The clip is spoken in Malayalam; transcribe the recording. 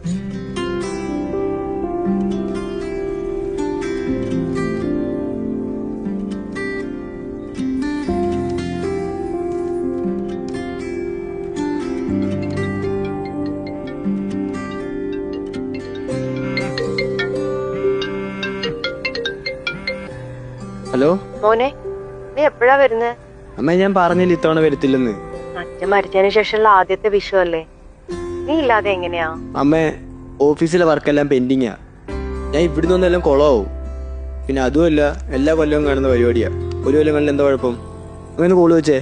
ഹലോ മോനെ, നീ എപ്പോഴാ വരുന്നത്? അമ്മ, ഞാൻ പറഞ്ഞില്ല ഇത്തവണ വരത്തില്ലെന്ന്. അച്ഛൻ മരിച്ചതിന് ശേഷമുള്ള ആദ്യത്തെ വിഷു അല്ലേ, നീ ഇല്ലാതെ എങ്ങനെയാ? അമ്മ, ഓഫീസിലെ വർക്കെല്ലാം പെൻഡിങ്ങാ. ഞാൻ ഇവിടുന്ന് ഒന്നെല്ലാം കുളമാവും. പിന്നെ അതുമല്ല, എല്ലാ കൊല്ലവും കാണുന്ന പരിപാടിയാ. ഒരു കൊല്ലം കണ്ടില്ല, എന്താ കുഴപ്പം? അങ്ങനെ കോള് വെച്ചേ.